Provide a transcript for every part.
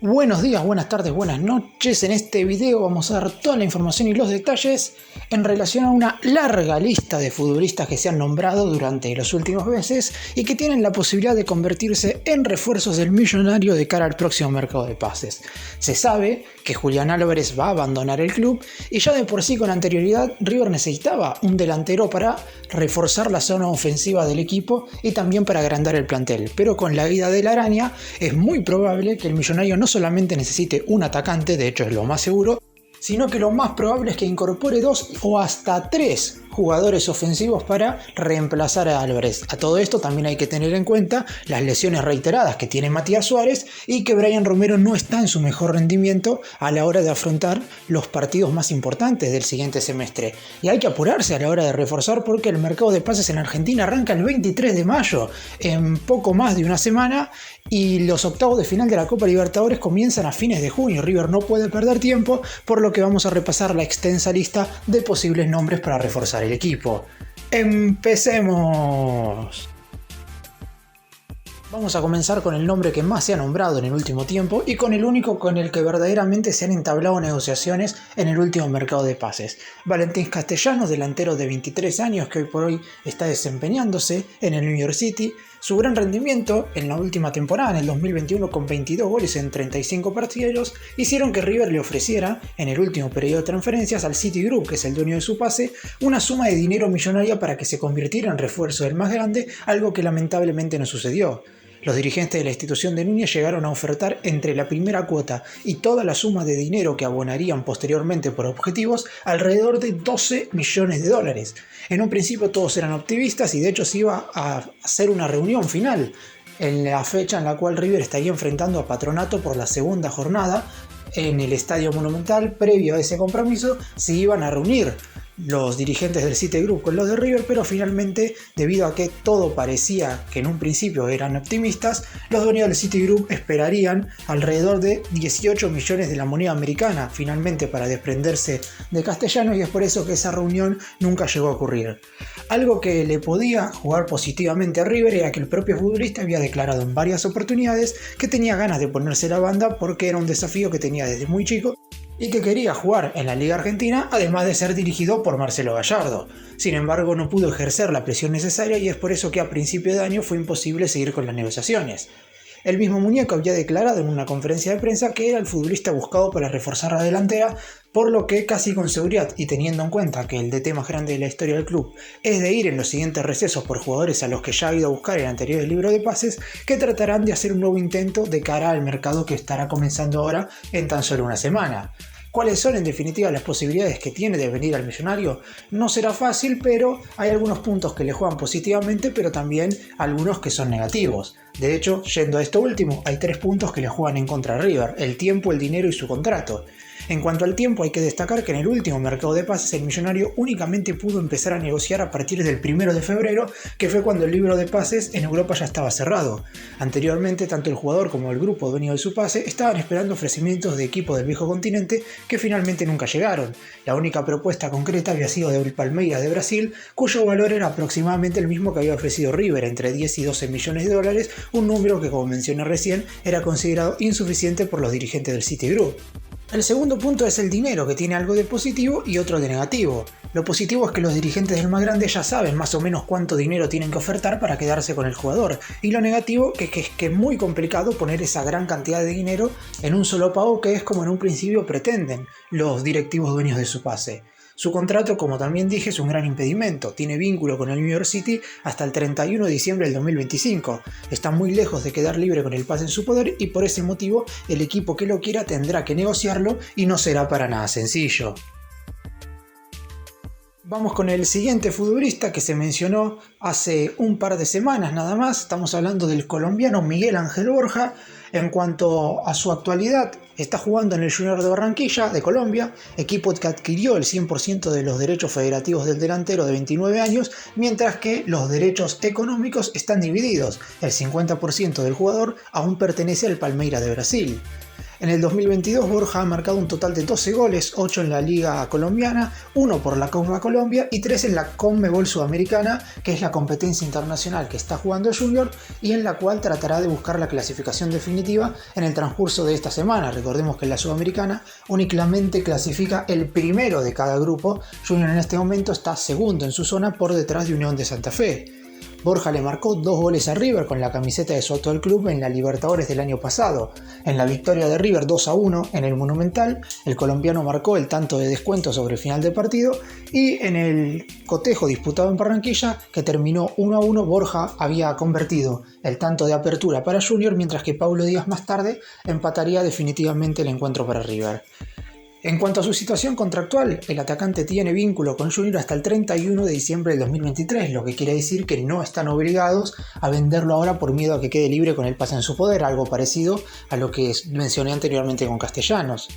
Buenos días, buenas tardes, buenas noches. En este video vamos a dar toda la información y los detalles en relación a una larga lista de futbolistas que se han nombrado durante los últimos meses y que tienen la posibilidad de convertirse en refuerzos del Millonario de cara al próximo mercado de pases. Se sabe que Julián Álvarez va a abandonar el club y ya de por sí con anterioridad River necesitaba un delantero para reforzar la zona ofensiva del equipo y también para agrandar el plantel. Pero con la ida de la araña es muy probable que el Millonario no solamente necesite un atacante, de hecho es lo más seguro, sino que lo más probable es que incorpore 2 o hasta 3 jugadores ofensivos para reemplazar a Álvarez. A todo esto también hay que tener en cuenta las lesiones reiteradas que tiene Matías Suárez y que Brian Romero no está en su mejor rendimiento a la hora de afrontar los partidos más importantes del siguiente semestre. Y hay que apurarse a la hora de reforzar porque el mercado de pases en Argentina arranca el 23 de mayo, en poco más de una semana, y los octavos de final de la Copa Libertadores comienzan a fines de junio. River no puede perder tiempo, por lo que vamos a repasar la extensa lista de posibles nombres para reforzar el equipo. ¡Empecemos! Vamos a comenzar con el nombre que más se ha nombrado en el último tiempo y con el único con el que verdaderamente se han entablado negociaciones en el último mercado de pases. Valentín Castellanos, delantero de 23 años que hoy por hoy está desempeñándose en el New York City. Su gran rendimiento en la última temporada, en el 2021, con 22 goles en 35 partidos, hicieron que River le ofreciera, en el último periodo de transferencias, al Citigroup, que es el dueño de su pase, una suma de dinero millonaria para que se convirtiera en refuerzo del más grande, algo que lamentablemente no sucedió. Los dirigentes de la institución de Núñez llegaron a ofertar entre la primera cuota y toda la suma de dinero que abonarían posteriormente por objetivos alrededor de 12 millones de dólares. En un principio todos eran optimistas y de hecho se iba a hacer una reunión final en la fecha en la cual River estaría enfrentando a Patronato por la segunda jornada en el Estadio Monumental. Previo a ese compromiso se iban a reunir los dirigentes del Citigroup con los de River, pero finalmente, debido a que todo parecía que en un principio eran optimistas, los dueños del Citigroup esperarían alrededor de 18 millones de la moneda americana finalmente para desprenderse de Castellanos, y es por eso que esa reunión nunca llegó a ocurrir. Algo que le podía jugar positivamente a River era que el propio futbolista había declarado en varias oportunidades que tenía ganas de ponerse la banda porque era un desafío que tenía desde muy chico y que quería jugar en la Liga Argentina, además de ser dirigido por Marcelo Gallardo. Sin embargo, no pudo ejercer la presión necesaria y es por eso que a principio de año fue imposible seguir con las negociaciones. El mismo Muñeco había declarado en una conferencia de prensa que era el futbolista buscado para reforzar la delantera, por lo que casi con seguridad, y teniendo en cuenta que el DT más grande de la historia del club es de ir en los siguientes recesos por jugadores a los que ya ha ido a buscar en anteriores libros de pases, que tratarán de hacer un nuevo intento de cara al mercado que estará comenzando ahora en tan solo una semana. ¿Cuáles son en definitiva las posibilidades que tiene de venir al Millonario? No será fácil, pero hay algunos puntos que le juegan positivamente, pero también algunos que son negativos. De hecho, yendo a esto último, hay 3 puntos que le juegan en contra a River: el tiempo, el dinero y su contrato. En cuanto al tiempo, hay que destacar que en el último mercado de pases el Millonario únicamente pudo empezar a negociar a partir del 1 de febrero, que fue cuando el libro de pases en Europa ya estaba cerrado. Anteriormente, tanto el jugador como el grupo dueño de su pase estaban esperando ofrecimientos de equipos del viejo continente que finalmente nunca llegaron. La única propuesta concreta había sido del Palmeiras de Brasil, cuyo valor era aproximadamente el mismo que había ofrecido River, entre 10 y 12 millones de dólares, un número que, como mencioné recién, era considerado insuficiente por los dirigentes del Citigroup. El segundo punto es el dinero, que tiene algo de positivo y otro de negativo. Lo positivo es que los dirigentes del más grande ya saben más o menos cuánto dinero tienen que ofertar para quedarse con el jugador. Y lo negativo es que es muy complicado poner esa gran cantidad de dinero en un solo pago, que es como en un principio pretenden los directivos dueños de su pase. Su contrato, como también dije, es un gran impedimento. Tiene vínculo con el New York City hasta el 31 de diciembre del 2025. Está muy lejos de quedar libre con el pase en su poder y por ese motivo el equipo que lo quiera tendrá que negociarlo y no será para nada sencillo. Vamos con el siguiente futbolista que se mencionó hace un par de semanas nada más. Estamos hablando del colombiano Miguel Ángel Borja. En cuanto a su actualidad, está jugando en el Junior de Barranquilla de Colombia, equipo que adquirió el 100% de los derechos federativos del delantero de 29 años, mientras que los derechos económicos están divididos. El 50% del jugador aún pertenece al Palmeiras de Brasil. En el 2022 Borja ha marcado un total de 12 goles, 8 en la Liga Colombiana, 1 por la Copa Colombia y 3 en la Conmebol Sudamericana, que es la competencia internacional que está jugando Junior y en la cual tratará de buscar la clasificación definitiva en el transcurso de esta semana. Recordemos que en la Sudamericana únicamente clasifica el primero de cada grupo. Junior en este momento está segundo en su zona por detrás de Unión de Santa Fe. Borja le marcó 2 goles a River con la camiseta de su actual club en la Libertadores del año pasado. En la victoria de River 2-1 en el Monumental, el colombiano marcó el tanto de descuento sobre el final del partido y en el cotejo disputado en Barranquilla, que terminó 1-1, Borja había convertido el tanto de apertura para Junior, mientras que Paulo Díaz más tarde empataría definitivamente el encuentro para River. En cuanto a su situación contractual, el atacante tiene vínculo con Junior hasta el 31 de diciembre del 2023, lo que quiere decir que no están obligados a venderlo ahora por miedo a que quede libre con el pase en su poder, algo parecido a lo que mencioné anteriormente con Castellanos.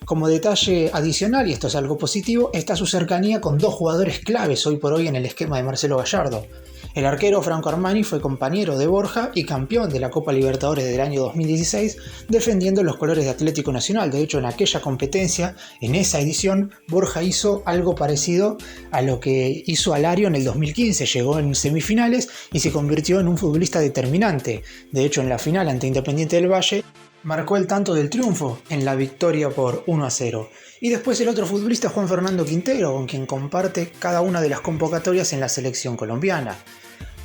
Como detalle adicional, y esto es algo positivo, está su cercanía con 2 jugadores claves hoy por hoy en el esquema de Marcelo Gallardo. El arquero Franco Armani fue compañero de Borja y campeón de la Copa Libertadores del año 2016, defendiendo los colores de Atlético Nacional. De hecho, en aquella competencia, en esa edición, Borja hizo algo parecido a lo que hizo Alario en el 2015. Llegó en semifinales y se convirtió en un futbolista determinante. De hecho, en la final ante Independiente del Valle, marcó el tanto del triunfo en la victoria por 1-0. Y después el otro futbolista, Juan Fernando Quintero, con quien comparte cada una de las convocatorias en la selección colombiana.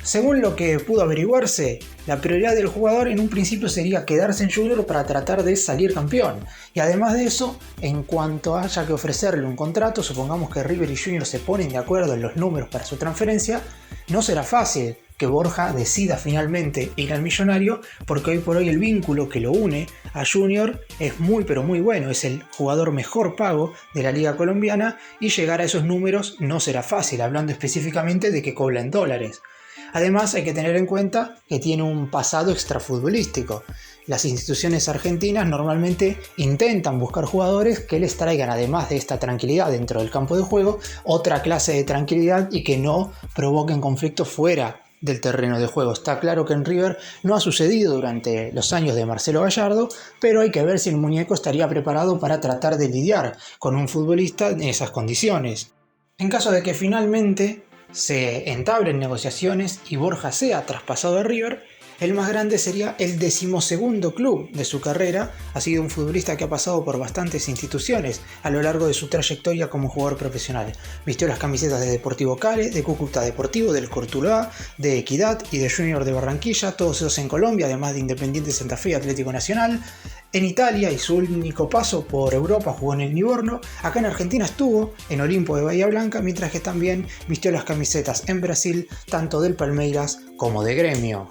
Según lo que pudo averiguarse, la prioridad del jugador en un principio sería quedarse en Junior para tratar de salir campeón. Y además de eso, en cuanto haya que ofrecerle un contrato, supongamos que River y Junior se ponen de acuerdo en los números para su transferencia, no será fácil que Borja decida finalmente ir al Millonario, porque hoy por hoy el vínculo que lo une a Junior es muy pero muy bueno, es el jugador mejor pago de la Liga Colombiana y llegar a esos números no será fácil, hablando específicamente de que cobra en dólares. Además hay que tener en cuenta que tiene un pasado extrafutbolístico. Las instituciones argentinas normalmente intentan buscar jugadores que les traigan, además de esta tranquilidad dentro del campo de juego, otra clase de tranquilidad y que no provoquen conflictos fuera del terreno de juego. Está claro que en River no ha sucedido durante los años de Marcelo Gallardo, pero hay que ver si el muñeco estaría preparado para tratar de lidiar con un futbolista en esas condiciones. En caso de que finalmente se entablen negociaciones y Borja sea traspasado a River, el más grande sería el 12º club de su carrera. Ha sido un futbolista que ha pasado por bastantes instituciones a lo largo de su trayectoria como jugador profesional. Vistió las camisetas de Deportivo Cali, de Cúcuta Deportivo, del Cortuluá, de Equidad y de Junior de Barranquilla, todos ellos en Colombia, además de Independiente Santa Fe y Atlético Nacional. En Italia, y su único paso por Europa, jugó en el Livorno. Acá en Argentina estuvo en Olimpo de Bahía Blanca, mientras que también vistió las camisetas en Brasil, tanto del Palmeiras como de Gremio.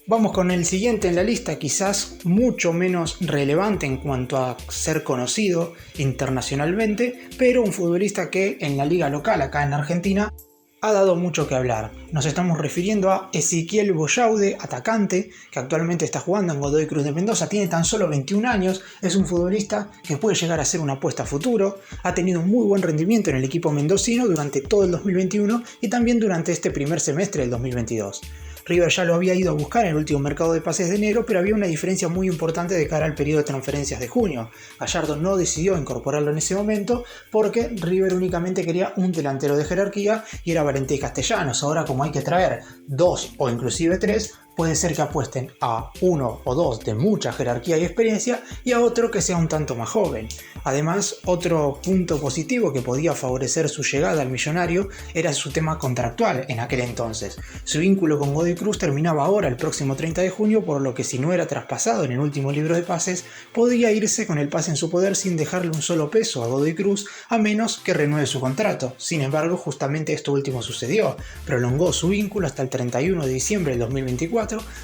Vamos con el siguiente en la lista, quizás mucho menos relevante en cuanto a ser conocido internacionalmente, pero un futbolista que en la liga local acá en Argentina ha dado mucho que hablar. Nos estamos refiriendo a Ezequiel Boyaude, atacante, que actualmente está jugando en Godoy Cruz de Mendoza. Tiene tan solo 21 años, es un futbolista que puede llegar a ser una apuesta a futuro. Ha tenido un muy buen rendimiento en el equipo mendocino durante todo el 2021 y también durante este primer semestre del 2022. River ya lo había ido a buscar en el último mercado de pases de enero, pero había una diferencia muy importante de cara al periodo de transferencias de junio. Gallardo no decidió incorporarlo en ese momento porque River únicamente quería un delantero de jerarquía y era Valentín Castellanos. Ahora, como hay que traer 2 o inclusive 3, puede ser que apuesten a 1 o 2 de mucha jerarquía y experiencia y a otro que sea un tanto más joven. Además, otro punto positivo que podía favorecer su llegada al Millonario era su tema contractual en aquel entonces. Su vínculo con Godoy Cruz terminaba ahora el próximo 30 de junio, por lo que si no era traspasado en el último libro de pases, podía irse con el pase en su poder sin dejarle un solo peso a Godoy Cruz, a menos que renueve su contrato. Sin embargo, justamente esto último sucedió. Prolongó su vínculo hasta el 31 de diciembre del 2024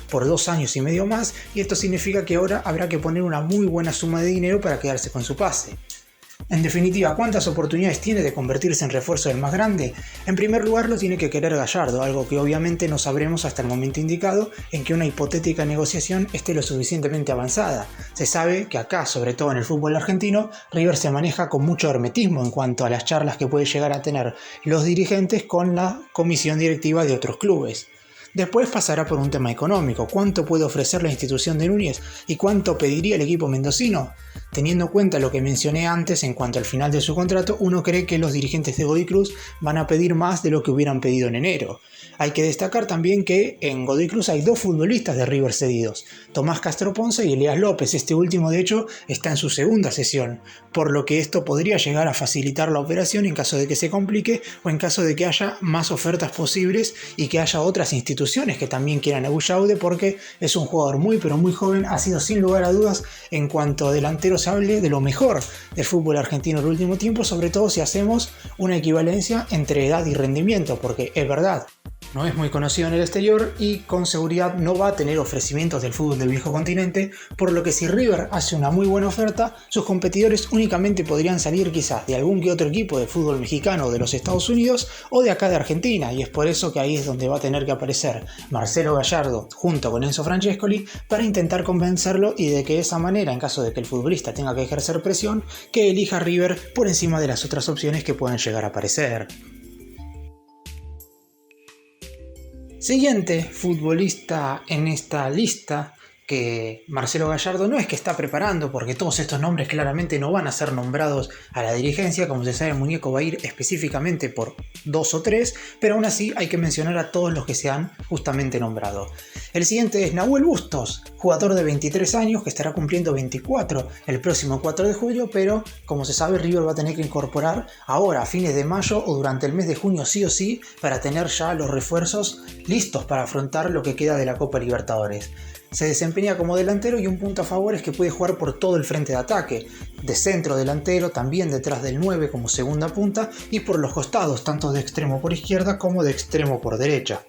por 2 años y medio más, y esto significa que ahora habrá que poner una muy buena suma de dinero para quedarse con su pase. En definitiva, ¿cuántas oportunidades tiene de convertirse en refuerzo del más grande? En primer lugar, lo tiene que querer Gallardo, algo que obviamente no sabremos hasta el momento indicado en que una hipotética negociación esté lo suficientemente avanzada. Se sabe que acá, sobre todo en el fútbol argentino, River se maneja con mucho hermetismo en cuanto a las charlas que puede llegar a tener los dirigentes con la comisión directiva de otros clubes. Después pasará por un tema económico. ¿Cuánto puede ofrecer la institución de Núñez y cuánto pediría el equipo mendocino? Teniendo en cuenta lo que mencioné antes en cuanto al final de su contrato, uno cree que los dirigentes de Godoy Cruz van a pedir más de lo que hubieran pedido en enero. Hay que destacar también que en Godoy Cruz hay 2 futbolistas de River cedidos, Tomás Castro Ponce y Elías López. Este último de hecho está en su segunda cesión, por lo que esto podría llegar a facilitar la operación en caso de que se complique o en caso de que haya más ofertas posibles y que haya otras instituciones que también quieran a Bullaude, porque es un jugador muy pero muy joven. Ha sido sin lugar a dudas, en cuanto a delantero se hable, de lo mejor del fútbol argentino en el último tiempo, sobre todo si hacemos una equivalencia entre edad y rendimiento, porque es verdad, no es muy conocido en el exterior y con seguridad no va a tener ofrecimientos del fútbol del viejo continente, por lo que si River hace una muy buena oferta, sus competidores únicamente podrían salir quizás de algún que otro equipo de fútbol mexicano o de los Estados Unidos o de acá de Argentina, y es por eso que ahí es donde va a tener que aparecer Marcelo Gallardo junto con Enzo Francescoli para intentar convencerlo y de que de esa manera, en caso de que el futbolista tenga que ejercer presión, que elija River por encima de las otras opciones que pueden llegar a aparecer. Siguiente futbolista en esta lista que Marcelo Gallardo no es que está preparando, porque todos estos nombres claramente no van a ser nombrados a la dirigencia. Como se sabe, el muñeco va a ir específicamente por 2 o 3, pero aún así hay que mencionar a todos los que se han justamente nombrado. El siguiente es Nahuel Bustos, jugador de 23 años que estará cumpliendo 24 el próximo 4 de julio, pero como se sabe, River va a tener que incorporar ahora a fines de mayo o durante el mes de junio sí o sí, para tener ya los refuerzos listos para afrontar lo que queda de la Copa Libertadores. Se desempeña como delantero y un punto a favor es que puede jugar por todo el frente de ataque, de centro delantero, también detrás del 9 como segunda punta y por los costados, tanto de extremo por izquierda como de extremo por derecha.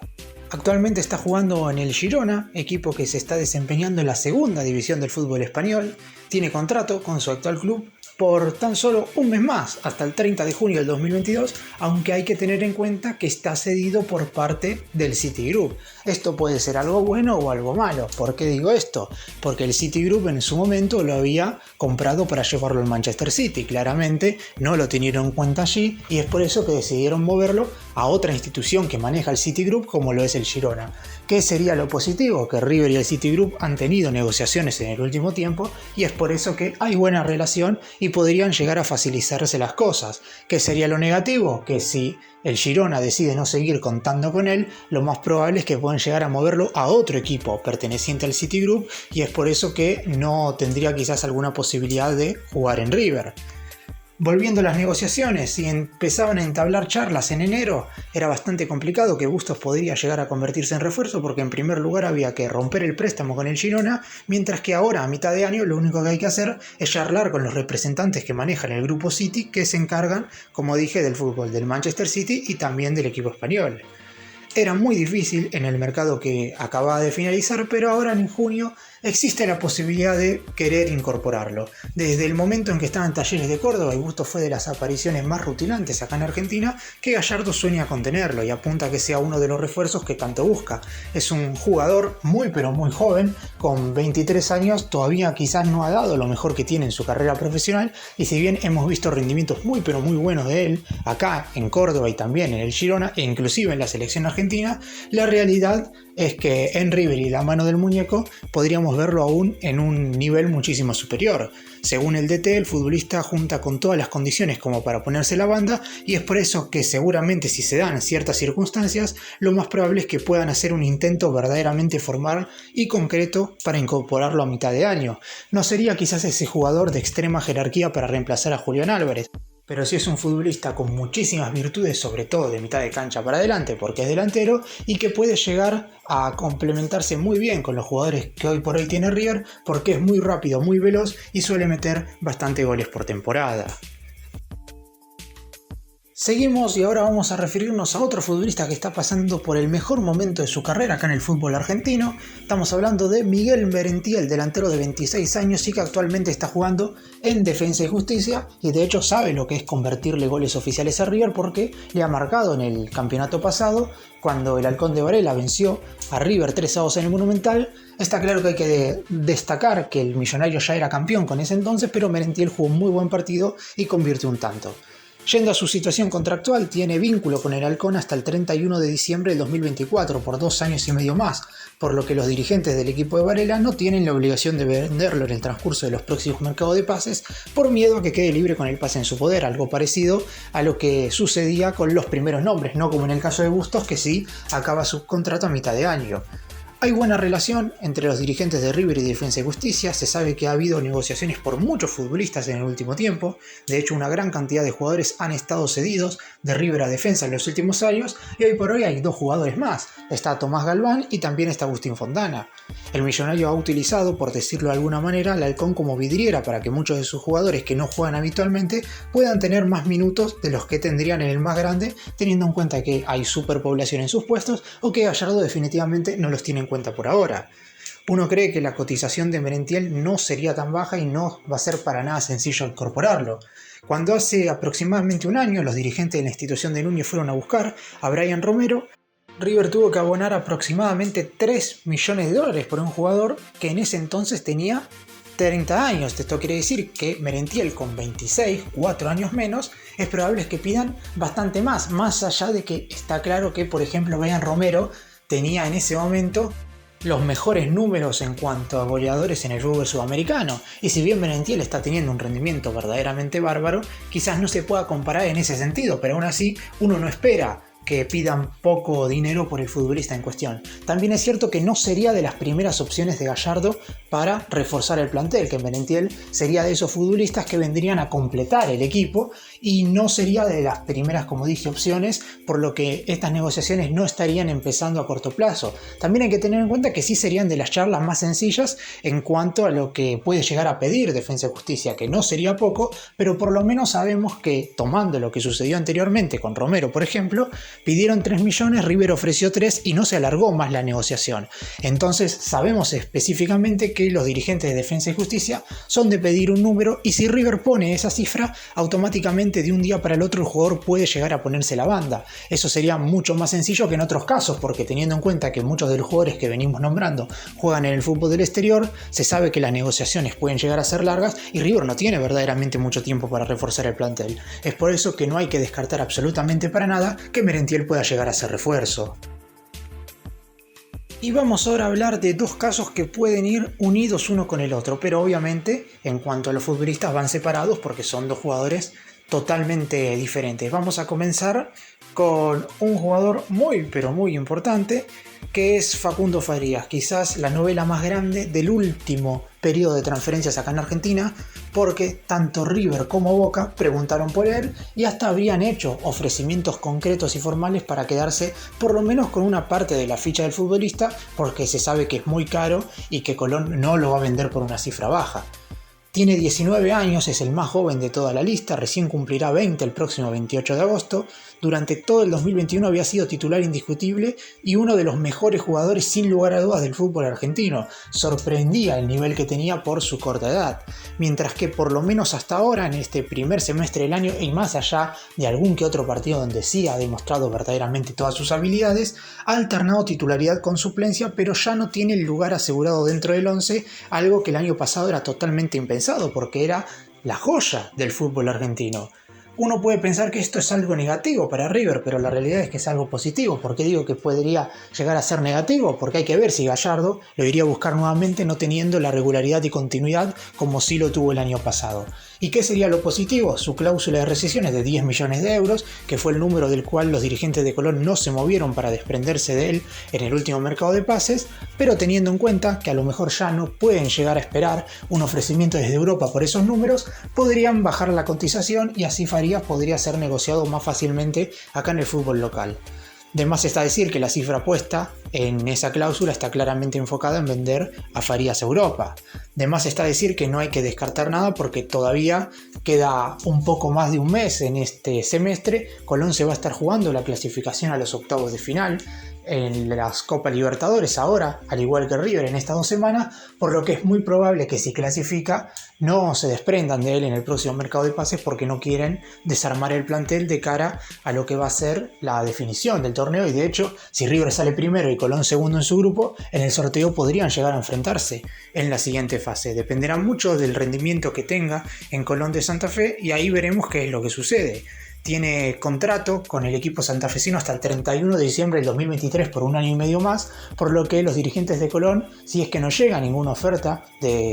Actualmente está jugando en el Girona, equipo que se está desempeñando en la segunda división del fútbol español. Tiene contrato con su actual club por tan solo un mes más, hasta el 30 de junio del 2022, aunque hay que tener en cuenta que está cedido por parte del Citigroup. Esto puede ser algo bueno o algo malo. ¿Por qué digo esto? Porque el Citigroup en su momento lo había comprado para llevarlo al Manchester City. Claramente no lo tuvieron en cuenta allí y es por eso que decidieron moverlo a otra institución que maneja el Citigroup, como lo es el Girona. ¿Qué sería lo positivo? Que River y el Citigroup han tenido negociaciones en el último tiempo y es por eso que hay buena relación y podrían llegar a facilitarse las cosas. ¿Qué sería lo negativo? Que si el Girona decide no seguir contando con él, lo más probable es que puedan llegar a moverlo a otro equipo perteneciente al Citigroup y es por eso que no tendría quizás alguna posibilidad de jugar en River. Volviendo a las negociaciones, si empezaban a entablar charlas en enero, era bastante complicado que Bustos podría llegar a convertirse en refuerzo, porque en primer lugar había que romper el préstamo con el Girona, mientras que ahora, a mitad de año, lo único que hay que hacer es charlar con los representantes que manejan el grupo City, que se encargan, como dije, del fútbol del Manchester City y también del equipo español. Era muy difícil en el mercado que acababa de finalizar, pero ahora en junio existe la posibilidad de querer incorporarlo. Desde el momento en que estaba en Talleres de Córdoba, y Bustos fue de las apariciones más rutilantes acá en Argentina, que Gallardo sueña con tenerlo y apunta a que sea uno de los refuerzos que tanto busca. Es un jugador muy pero muy joven, con 23 años, todavía quizás no ha dado lo mejor que tiene en su carrera profesional, y si bien hemos visto rendimientos muy pero muy buenos de él acá en Córdoba y también en el Girona e inclusive en la selección argentina, la realidad es que en River y la mano del muñeco podríamos verlo aún en un nivel muchísimo superior. Según el DT, el futbolista junta con todas las condiciones como para ponerse la banda, y es por eso que seguramente, si se dan ciertas circunstancias, lo más probable es que puedan hacer un intento verdaderamente formal y concreto para incorporarlo a mitad de año. No sería quizás ese jugador de extrema jerarquía para reemplazar a Julián Álvarez, pero sí es un futbolista con muchísimas virtudes, sobre todo de mitad de cancha para adelante, porque es delantero y que puede llegar a complementarse muy bien con los jugadores que hoy por hoy tiene River, porque es muy rápido, muy veloz y suele meter bastante goles por temporada. Seguimos y ahora vamos a referirnos a otro futbolista que está pasando por el mejor momento de su carrera acá en el fútbol argentino. Estamos hablando de Miguel Merentiel, delantero de 26 años y que actualmente está jugando en Defensa y Justicia, y de hecho sabe lo que es convertirle goles oficiales a River, porque le ha marcado en el campeonato pasado cuando el Halcón de Varela venció a River 3-2 en el Monumental. Está claro que hay que destacar que el Millonario ya era campeón con ese entonces, pero Merentiel jugó un muy buen partido y convirtió un tanto. Yendo a su situación contractual, tiene vínculo con el Halcón hasta el 31 de diciembre del 2024 por 2 años y medio más, por lo que los dirigentes del equipo de Varela no tienen la obligación de venderlo en el transcurso de los próximos mercados de pases por miedo a que quede libre con el pase en su poder, algo parecido a lo que sucedía con los primeros nombres, no como en el caso de Bustos, que sí acaba su contrato a mitad de año. Hay buena relación entre los dirigentes de River y Defensa y Justicia, se sabe que ha habido negociaciones por muchos futbolistas en el último tiempo, de hecho una gran cantidad de jugadores han estado cedidos de River a Defensa en los últimos años y hoy por hoy hay 2 jugadores más, está Tomás Galván y también está Agustín Fontana. El millonario ha utilizado, por decirlo de alguna manera, al Halcón como vidriera para que muchos de sus jugadores que no juegan habitualmente puedan tener más minutos de los que tendrían en el más grande, teniendo en cuenta que hay superpoblación en sus puestos o que Gallardo definitivamente no los tiene en cuenta por ahora. Uno cree que la cotización de Merentiel no sería tan baja y no va a ser para nada sencillo incorporarlo. Cuando hace aproximadamente un año los dirigentes de la institución de Núñez fueron a buscar a Brian Romero, River tuvo que abonar aproximadamente 3 millones de dólares por un jugador que en ese entonces tenía 30 años. Esto quiere decir que Merentiel con 26, 4 años menos, es probable que pidan bastante más allá de que está claro que, por ejemplo, Brian Romero tenía en ese momento los mejores números en cuanto a goleadores en el fútbol sudamericano, y si bien Merentiel está teniendo un rendimiento verdaderamente bárbaro, quizás no se pueda comparar en ese sentido, pero aún así uno no espera que pidan poco dinero por el futbolista en cuestión. También es cierto que no sería de las primeras opciones de Gallardo para reforzar el plantel, que Merentiel sería de esos futbolistas que vendrían a completar el equipo y no sería de las primeras, como dije, opciones, por lo que estas negociaciones no estarían empezando a corto plazo. También hay que tener en cuenta que sí serían de las charlas más sencillas en cuanto a lo que puede llegar a pedir Defensa y Justicia, que no sería poco, pero por lo menos sabemos que, tomando lo que sucedió anteriormente con Romero, por ejemplo, pidieron 3 millones, River ofreció 3 y no se alargó más la negociación. Entonces sabemos específicamente que los dirigentes de Defensa y Justicia son de pedir un número, y si River pone esa cifra, automáticamente de un día para el otro el jugador puede llegar a ponerse la banda. Eso sería mucho más sencillo que en otros casos, porque teniendo en cuenta que muchos de los jugadores que venimos nombrando juegan en el fútbol del exterior, se sabe que las negociaciones pueden llegar a ser largas y River no tiene verdaderamente mucho tiempo para reforzar el plantel. Es por eso que no hay que descartar absolutamente para nada que Merentiel pueda llegar a ser refuerzo. Y vamos ahora a hablar de 2 casos que pueden ir unidos uno con el otro, pero obviamente en cuanto a los futbolistas van separados porque son 2 jugadores totalmente diferentes. Vamos a comenzar con un jugador muy pero muy importante, que es Facundo Farías, quizás la novela más grande del último periodo de transferencias acá en Argentina, porque tanto River como Boca preguntaron por él y hasta habrían hecho ofrecimientos concretos y formales para quedarse por lo menos con una parte de la ficha del futbolista, porque se sabe que es muy caro y que Colón no lo va a vender por una cifra baja. Tiene 19 años, es el más joven de toda la lista, recién cumplirá 20 el próximo 28 de agosto. Durante todo el 2021 había sido titular indiscutible y uno de los mejores jugadores sin lugar a dudas del fútbol argentino. Sorprendía el nivel que tenía por su corta edad. Mientras que por lo menos hasta ahora, en este primer semestre del año y más allá de algún que otro partido donde sí ha demostrado verdaderamente todas sus habilidades, ha alternado titularidad con suplencia, pero ya no tiene el lugar asegurado dentro del 11, algo que el año pasado era totalmente impensado porque era la joya del fútbol argentino. Uno puede pensar que esto es algo negativo para River, pero la realidad es que es algo positivo. ¿Por qué digo que podría llegar a ser negativo? Porque hay que ver si Gallardo lo iría a buscar nuevamente no teniendo la regularidad y continuidad como sí lo tuvo el año pasado. ¿Y qué sería lo positivo? Su cláusula de rescisión es de 10 millones de euros, que fue el número del cual los dirigentes de Colón no se movieron para desprenderse de él en el último mercado de pases, pero teniendo en cuenta que a lo mejor ya no pueden llegar a esperar un ofrecimiento desde Europa por esos números, podrían bajar la cotización y así Farías podría ser negociado más fácilmente acá en el fútbol local. De más está decir que la cifra puesta en esa cláusula está claramente enfocada en vender a Farías a Europa. De más está decir que no hay que descartar nada porque todavía queda un poco más de un mes en este semestre. Colón se va a estar jugando la clasificación a los octavos de final en las Copa Libertadores ahora, al igual que River en estas 2 semanas, por lo que es muy probable que si clasifica no se desprendan de él en el próximo mercado de pases porque no quieren desarmar el plantel de cara a lo que va a ser la definición del torneo. Y de hecho, si River sale primero y Colón segundo en su grupo, en el sorteo podrían llegar a enfrentarse en la siguiente fase. Dependerá mucho del rendimiento que tenga en Colón de Santa Fe y ahí veremos qué es lo que sucede. Tiene contrato con el equipo santafesino hasta el 31 de diciembre del 2023 por 1 año y medio más, por lo que los dirigentes de Colón, si es que no llega ninguna oferta,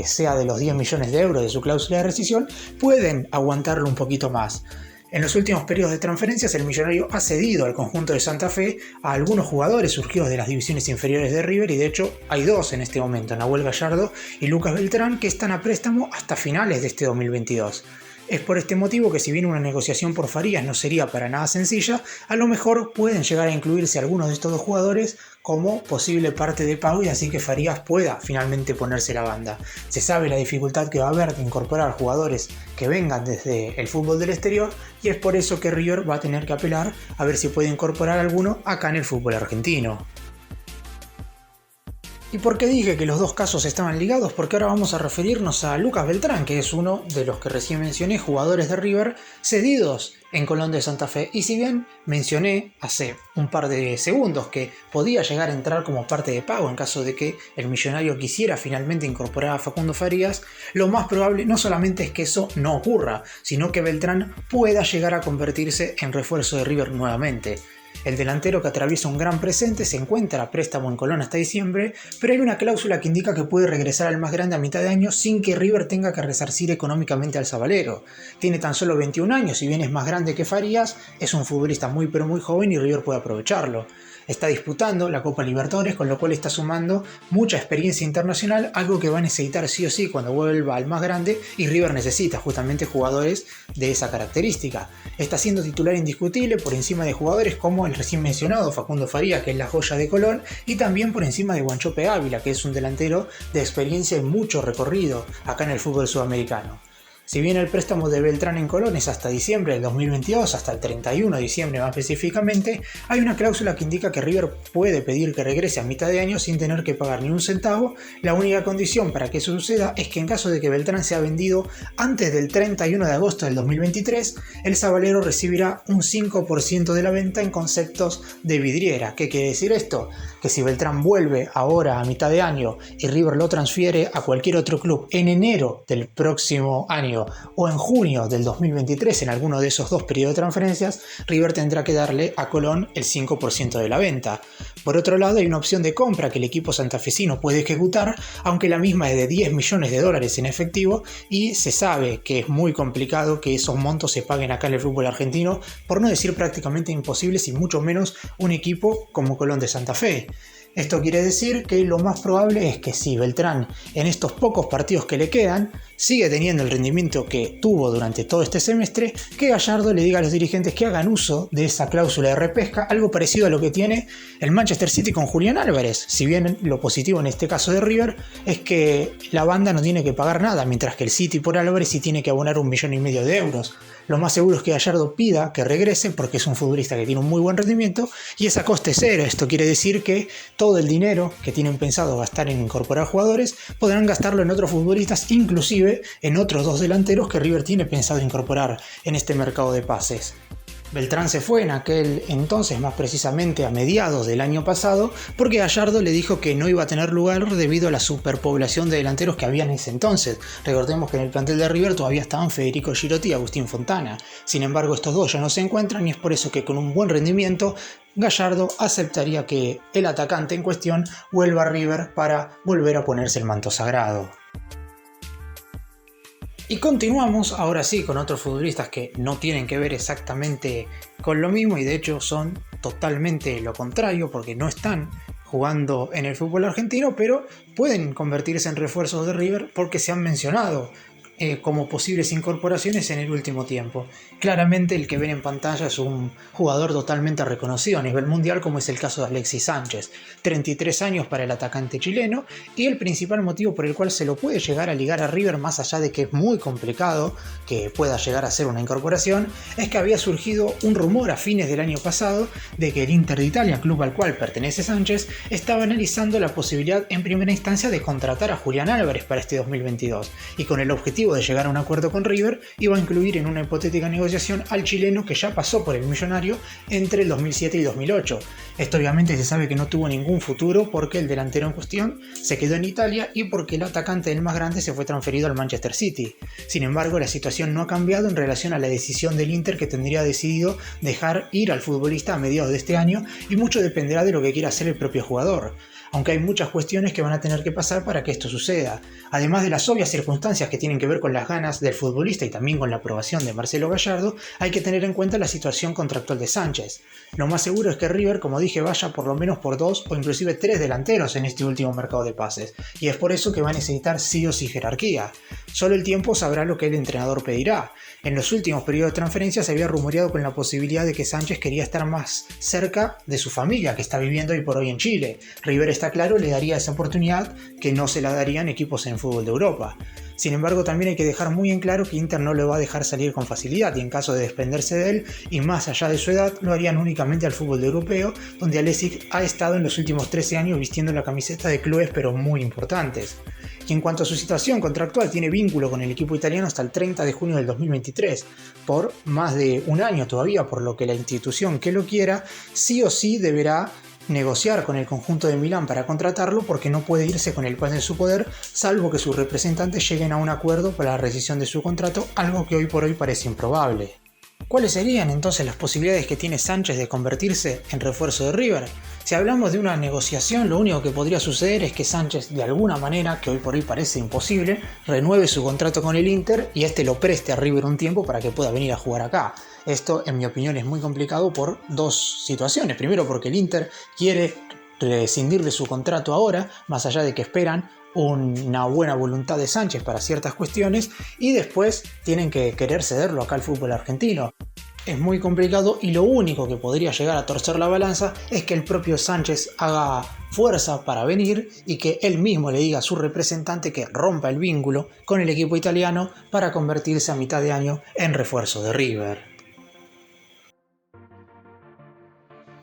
sea de los 10 millones de euros de su cláusula de rescisión, pueden aguantarlo un poquito más. En los últimos periodos de transferencias, el Millonario ha cedido al conjunto de Santa Fe a algunos jugadores surgidos de las divisiones inferiores de River, y de hecho hay dos en este momento, Nahuel Gallardo y Lucas Beltrán, que están a préstamo hasta finales de este 2022. Es por este motivo que, si bien una negociación por Farías no sería para nada sencilla, a lo mejor pueden llegar a incluirse algunos de estos dos jugadores como posible parte de pago, y así que Farías pueda finalmente ponerse la banda. Se sabe la dificultad que va a haber de incorporar jugadores que vengan desde el fútbol del exterior, y es por eso que River va a tener que apelar a ver si puede incorporar alguno acá en el fútbol argentino. ¿Y por qué dije que los dos casos estaban ligados? Porque ahora vamos a referirnos a Lucas Beltrán, que es uno de los que recién mencioné, jugadores de River cedidos en Colón de Santa Fe. Y si bien mencioné hace un par de segundos que podía llegar a entrar como parte de pago en caso de que el Millonario quisiera finalmente incorporar a Facundo Farías, lo más probable no solamente es que eso no ocurra, sino que Beltrán pueda llegar a convertirse en refuerzo de River nuevamente. El delantero, que atraviesa un gran presente, se encuentra a préstamo en Colón hasta diciembre, pero hay una cláusula que indica que puede regresar al más grande a mitad de año sin que River tenga que resarcir económicamente al zabalero. Tiene tan solo 21 años, si bien es más grande que Farías, es un futbolista muy pero muy joven y River puede aprovecharlo. Está disputando la Copa Libertadores, con lo cual está sumando mucha experiencia internacional, algo que va a necesitar sí o sí cuando vuelva al más grande, y River necesita justamente jugadores de esa característica. Está siendo titular indiscutible por encima de jugadores como el recién mencionado Facundo Farías, que es la joya de Colón, y también por encima de Wanchope Ávila, que es un delantero de experiencia y mucho recorrido acá en el fútbol sudamericano. Si bien el préstamo de Beltrán en Colón es hasta diciembre del 2022, hasta el 31 de diciembre más específicamente, hay una cláusula que indica que River puede pedir que regrese a mitad de año sin tener que pagar ni un centavo. La única condición para que eso suceda es que, en caso de que Beltrán sea vendido antes del 31 de agosto del 2023, el zabalero recibirá un 5% de la venta en conceptos de vidriera. ¿Qué quiere decir esto? Que si Beltrán vuelve ahora a mitad de año y River lo transfiere a cualquier otro club en enero del próximo año o en junio del 2023, en alguno de esos dos periodos de transferencias, River tendrá que darle a Colón el 5% de la venta. Por otro lado, hay una opción de compra que el equipo santafesino puede ejecutar, aunque la misma es de 10 millones de dólares en efectivo, y se sabe que es muy complicado que esos montos se paguen acá en el fútbol argentino, por no decir prácticamente imposibles, y mucho menos un equipo como Colón de Santa Fe. Esto quiere decir que lo más probable es que, si Beltrán en estos pocos partidos que le quedan sigue teniendo el rendimiento que tuvo durante todo este semestre, que Gallardo le diga a los dirigentes que hagan uso de esa cláusula de repesca, algo parecido a lo que tiene el Manchester City con Julián Álvarez. Si bien lo positivo en este caso de River es que la banda no tiene que pagar nada, mientras que el City por Álvarez sí tiene que abonar 1,5 millones de euros. Lo más seguro es que Gallardo pida que regrese, porque es un futbolista que tiene un muy buen rendimiento y es a coste cero. Esto quiere decir que todo el dinero que tienen pensado gastar en incorporar jugadores podrán gastarlo en otros futbolistas, inclusive en otros dos delanteros que River tiene pensado incorporar en este mercado de pases. Beltrán se fue en aquel entonces, más precisamente a mediados del año pasado, porque Gallardo le dijo que no iba a tener lugar debido a la superpoblación de delanteros que había en ese entonces. Recordemos que en el plantel de River todavía estaban Federico Girotti y Agustín Fontana. Sin embargo, estos dos ya no se encuentran, y es por eso que, con un buen rendimiento, Gallardo aceptaría que el atacante en cuestión vuelva a River para volver a ponerse el manto sagrado. Y continuamos ahora sí con otros futbolistas que no tienen que ver exactamente con lo mismo, y de hecho son totalmente lo contrario, porque no están jugando en el fútbol argentino, pero pueden convertirse en refuerzos de River porque se han mencionado como posibles incorporaciones en el último tiempo. Claramente el que ven en pantalla es un jugador totalmente reconocido a nivel mundial, como es el caso de Alexis Sánchez, 33 años para el atacante chileno, y el principal motivo por el cual se lo puede llegar a ligar a River, más allá de que es muy complicado que pueda llegar a ser una incorporación, es que había surgido un rumor a fines del año pasado de que el Inter de Italia, club al cual pertenece Sánchez, estaba analizando la posibilidad en primera instancia de contratar a Julián Álvarez para este 2022, y con el objetivo objetivo de llegar a un acuerdo con River iba a incluir en una hipotética negociación al chileno que ya pasó por el Millonario entre el 2007 y 2008. Esto obviamente se sabe que no tuvo ningún futuro porque el delantero en cuestión se quedó en Italia y porque el atacante del más grande se fue transferido al Manchester City. Sin embargo, la situación no ha cambiado en relación a la decisión del Inter, que tendría decidido dejar ir al futbolista a mediados de este año, y mucho dependerá de lo que quiera hacer el propio jugador, aunque hay muchas cuestiones que van a tener que pasar para que esto suceda. Además de las obvias circunstancias que tienen que ver con las ganas del futbolista y también con la aprobación de Marcelo Gallardo, hay que tener en cuenta la situación contractual de Sánchez. Lo más seguro es que River, como dije, vaya por lo menos por 2 o inclusive 3 delanteros en este último mercado de pases, y es por eso que va a necesitar sí o sí jerarquía. Solo el tiempo sabrá lo que el entrenador pedirá. En los últimos periodos de transferencia se había rumoreado con la posibilidad de que Sánchez quería estar más cerca de su familia, que está viviendo hoy por hoy en Chile. River, está claro, le daría esa oportunidad que no se la darían equipos en el fútbol de Europa. Sin embargo, también hay que dejar muy en claro que Inter no lo va a dejar salir con facilidad, y en caso de desprenderse de él, y más allá de su edad, lo harían únicamente al fútbol europeo, donde Alesic ha estado en los últimos 13 años vistiendo la camiseta de clubes pero muy importantes. Y en cuanto a su situación contractual, tiene vínculo con el equipo italiano hasta el 30 de junio del 2023, por más de un año todavía, por lo que la institución que lo quiera sí o sí deberá negociar con el conjunto de Milán para contratarlo, porque no puede irse con el pan de su poder, salvo que sus representantes lleguen a un acuerdo para la rescisión de su contrato, algo que hoy por hoy parece improbable. ¿Cuáles serían entonces las posibilidades que tiene Sánchez de convertirse en refuerzo de River? Si hablamos de una negociación, lo único que podría suceder es que Sánchez, de alguna manera, que hoy por hoy parece imposible, renueve su contrato con el Inter y este lo preste a River un tiempo para que pueda venir a jugar acá. Esto, en mi opinión, es muy complicado por dos situaciones. Primero, porque el Inter quiere rescindir de su contrato ahora, más allá de que esperan una buena voluntad de Sánchez para ciertas cuestiones, y después tienen que querer cederlo acá al fútbol argentino. Es muy complicado, y lo único que podría llegar a torcer la balanza es que el propio Sánchez haga fuerza para venir y que él mismo le diga a su representante que rompa el vínculo con el equipo italiano para convertirse a mitad de año en refuerzo de River.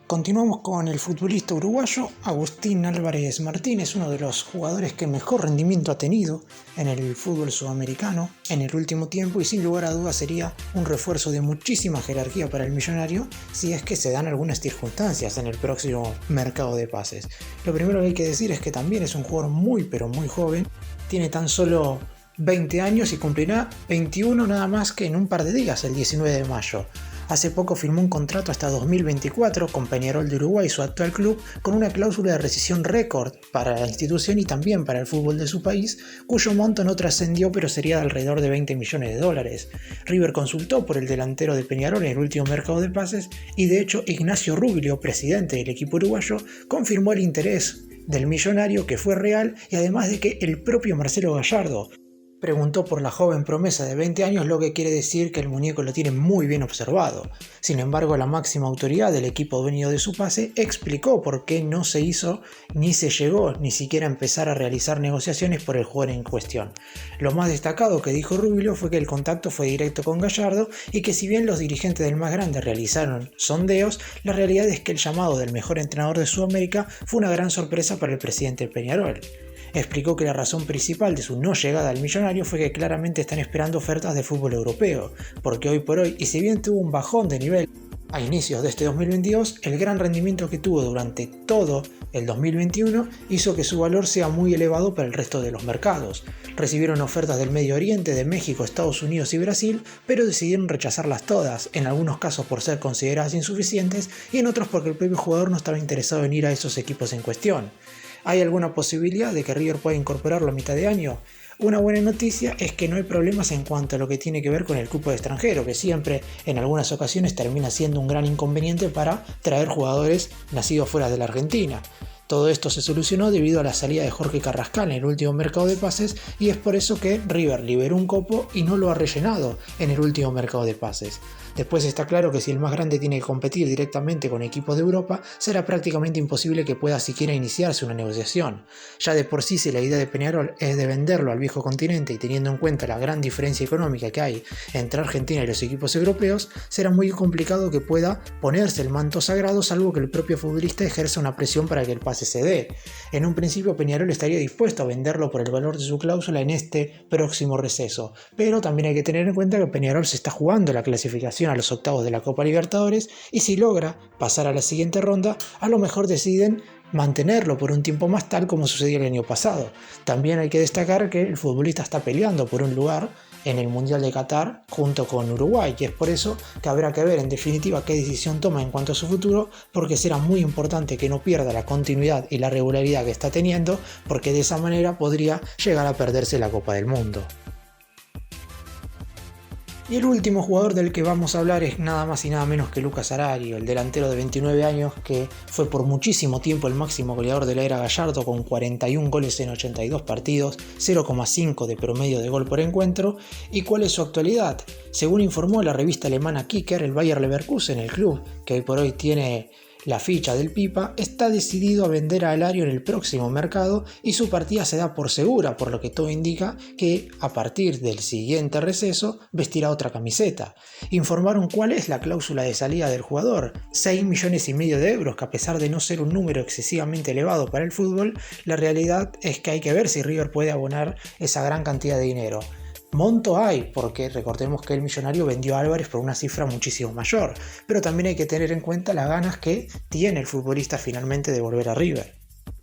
Continuamos con el futbolista uruguayo Agustín Álvarez Martínez, uno de los jugadores que mejor rendimiento ha tenido en el fútbol sudamericano en el último tiempo, y sin lugar a dudas sería un refuerzo de muchísima jerarquía para el Millonario si es que se dan algunas circunstancias en el próximo mercado de pases. Lo primero que hay que decir es que también es un jugador muy pero muy joven, tiene tan solo 20 años y cumplirá 21 nada más que en un par de días, el 19 de mayo. Hace poco firmó un contrato hasta 2024 con Peñarol de Uruguay, su actual club, con una cláusula de rescisión récord para la institución y también para el fútbol de su país, cuyo monto no trascendió, pero sería de alrededor de 20 millones de dólares. River consultó por el delantero de Peñarol en el último mercado de pases y de hecho Ignacio Ruglio, presidente del equipo uruguayo, confirmó el interés del millonario, que fue real, y además de que el propio Marcelo Gallardo preguntó por la joven promesa de 20 años, lo que quiere decir que el muñeco lo tiene muy bien observado. Sin embargo, la máxima autoridad del equipo dueño de su pase explicó por qué no se hizo ni se llegó ni siquiera a empezar a realizar negociaciones por el jugador en cuestión. Lo más destacado que dijo Ruglio fue que el contacto fue directo con Gallardo y que si bien los dirigentes del más grande realizaron sondeos, la realidad es que el llamado del mejor entrenador de Sudamérica fue una gran sorpresa para el presidente Peñarol. Explicó que la razón principal de su no llegada al Millonario fue que claramente están esperando ofertas de fútbol europeo, porque hoy por hoy, y si bien tuvo un bajón de nivel a inicios de este 2022, el gran rendimiento que tuvo durante todo el 2021 hizo que su valor sea muy elevado para el resto de los mercados. Recibieron ofertas del Medio Oriente, de México, Estados Unidos y Brasil, pero decidieron rechazarlas todas, en algunos casos por ser consideradas insuficientes y en otros porque el propio jugador no estaba interesado en ir a esos equipos en cuestión. ¿Hay alguna posibilidad de que River pueda incorporarlo a mitad de año? Una buena noticia es que no hay problemas en cuanto a lo que tiene que ver con el cupo de extranjero, que siempre en algunas ocasiones termina siendo un gran inconveniente para traer jugadores nacidos fuera de la Argentina. Todo esto se solucionó debido a la salida de Jorge Carrascal en el último mercado de pases, y es por eso que River liberó un cupo y no lo ha rellenado en el último mercado de pases. Después está claro que si el más grande tiene que competir directamente con equipos de Europa, será prácticamente imposible que pueda siquiera iniciarse una negociación. Ya de por sí, si la idea de Peñarol es de venderlo al viejo continente y teniendo en cuenta la gran diferencia económica que hay entre Argentina y los equipos europeos, será muy complicado que pueda ponerse el manto sagrado, salvo que el propio futbolista ejerza una presión para que el pase se dé. En un principio Peñarol estaría dispuesto a venderlo por el valor de su cláusula en este próximo receso, pero también hay que tener en cuenta que Peñarol se está jugando la clasificación a los octavos de la Copa Libertadores y si logra pasar a la siguiente ronda, a lo mejor deciden mantenerlo por un tiempo más, tal como sucedió el año pasado. También hay que destacar que el futbolista está peleando por un lugar en el Mundial de Qatar junto con Uruguay, y es por eso que habrá que ver en definitiva qué decisión toma en cuanto a su futuro, porque será muy importante que no pierda la continuidad y la regularidad que está teniendo, porque de esa manera podría llegar a perderse la Copa del Mundo. Y el último jugador del que vamos a hablar es nada más y nada menos que Lucas Alario, el delantero de 29 años que fue por muchísimo tiempo el máximo goleador de la era Gallardo con 41 goles en 82 partidos, 0,5 de promedio de gol por encuentro. ¿Y cuál es su actualidad? Según informó la revista alemana Kicker, el Bayer Leverkusen, el club que hoy por hoy tiene la ficha del Pipa, está decidido a vender a Alario en el próximo mercado y su partida se da por segura, por lo que todo indica que a partir del siguiente receso vestirá otra camiseta. Informaron cuál es la cláusula de salida del jugador, 6,5 millones de euros, que a pesar de no ser un número excesivamente elevado para el fútbol, la realidad es que hay que ver si River puede abonar esa gran cantidad de dinero. Monto hay, porque recordemos que el Millonario vendió a Álvarez por una cifra muchísimo mayor, pero también hay que tener en cuenta las ganas que tiene el futbolista finalmente de volver a River.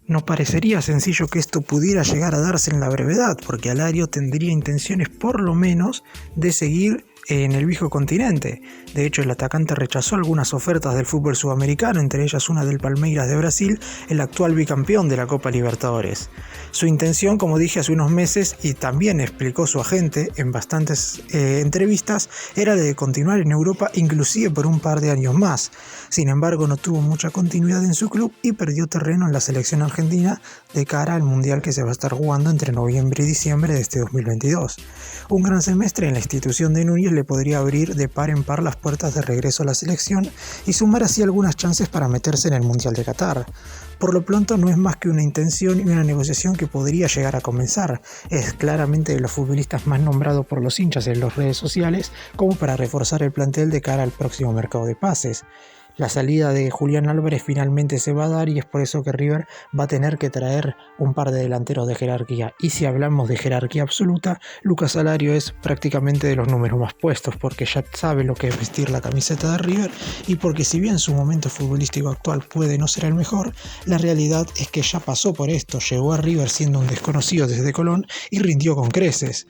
No parecería sencillo que esto pudiera llegar a darse en la brevedad, porque Alario tendría intenciones por lo menos de seguir en el viejo continente. De hecho, el atacante rechazó algunas ofertas del fútbol sudamericano, entre ellas una del Palmeiras de Brasil, el actual bicampeón de la Copa Libertadores. Su intención, como dije hace unos meses, y también explicó su agente en bastantes entrevistas, era de continuar en Europa inclusive por un par de años más. Sin embargo, no tuvo mucha continuidad en su club y perdió terreno en la selección argentina de cara al Mundial que se va a estar jugando entre noviembre y diciembre de este 2022. Un gran semestre en la institución de Núñez le podría abrir de par en par las puertas de regreso a la selección y sumar así algunas chances para meterse en el Mundial de Qatar. Por lo pronto no es más que una intención y una negociación que podría llegar a comenzar. Es claramente de los futbolistas más nombrados por los hinchas en las redes sociales como para reforzar el plantel de cara al próximo mercado de pases. La salida de Julián Álvarez finalmente se va a dar y es por eso que River va a tener que traer un par de delanteros de jerarquía. Y si hablamos de jerarquía absoluta, Lucas Alario es prácticamente de los números más puestos, porque ya sabe lo que es vestir la camiseta de River y porque si bien su momento futbolístico actual puede no ser el mejor, la realidad es que ya pasó por esto, llegó a River siendo un desconocido desde Colón y rindió con creces.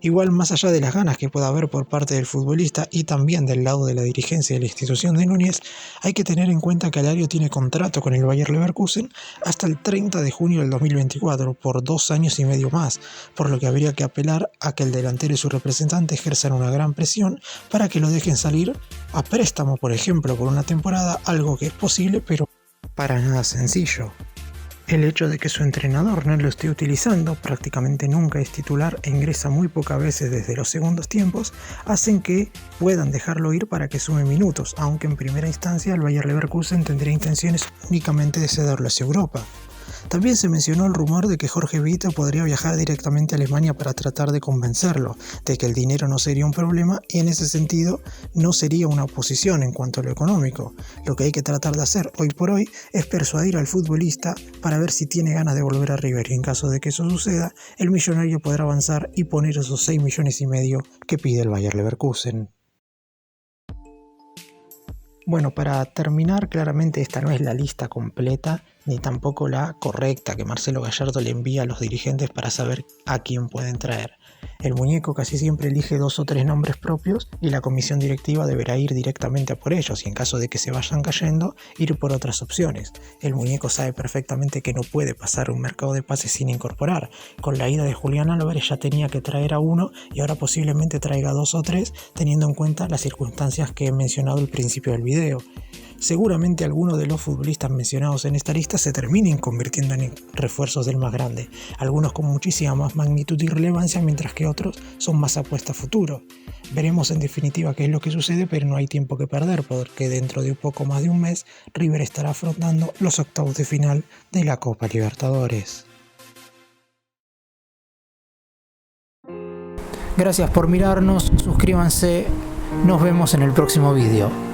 Igual, más allá de las ganas que pueda haber por parte del futbolista y también del lado de la dirigencia de la institución de Núñez, hay que tener en cuenta que Alario tiene contrato con el Bayer Leverkusen hasta el 30 de junio del 2024 por 2 años y medio más, por lo que habría que apelar a que el delantero y su representante ejerzan una gran presión para que lo dejen salir a préstamo, por ejemplo, por una temporada, algo que es posible pero para nada sencillo. El hecho de que su entrenador no lo esté utilizando, prácticamente nunca es titular e ingresa muy pocas veces desde los segundos tiempos, hacen que puedan dejarlo ir para que sume minutos, aunque en primera instancia el Bayer Leverkusen tendría intenciones únicamente de cederlo hacia Europa. También se mencionó el rumor de que Jorge Vito podría viajar directamente a Alemania para tratar de convencerlo de que el dinero no sería un problema y en ese sentido no sería una oposición en cuanto a lo económico. Lo que hay que tratar de hacer hoy por hoy es persuadir al futbolista para ver si tiene ganas de volver a River y en caso de que eso suceda, el Millonario podrá avanzar y poner esos 6,5 millones que pide el Bayer Leverkusen. Bueno, para terminar, claramente esta no es la lista completa, ni tampoco la correcta que Marcelo Gallardo le envía a los dirigentes para saber a quién pueden traer. El muñeco casi siempre elige 2 o 3 nombres propios y la comisión directiva deberá ir directamente a por ellos y en caso de que se vayan cayendo, ir por otras opciones. El muñeco sabe perfectamente que no puede pasar un mercado de pases sin incorporar. Con la ida de Julián Álvarez ya tenía que traer a uno y ahora posiblemente traiga 2 o 3 teniendo en cuenta las circunstancias que he mencionado al principio del video. Seguramente algunos de los futbolistas mencionados en esta lista se terminen convirtiendo en refuerzos del más grande, algunos con muchísima más magnitud y relevancia, mientras que otros son más apuesta a futuro. Veremos en definitiva qué es lo que sucede, pero no hay tiempo que perder, porque dentro de un poco más de un mes River estará afrontando los octavos de final de la Copa Libertadores. Gracias por mirarnos, suscríbanse, nos vemos en el próximo vídeo.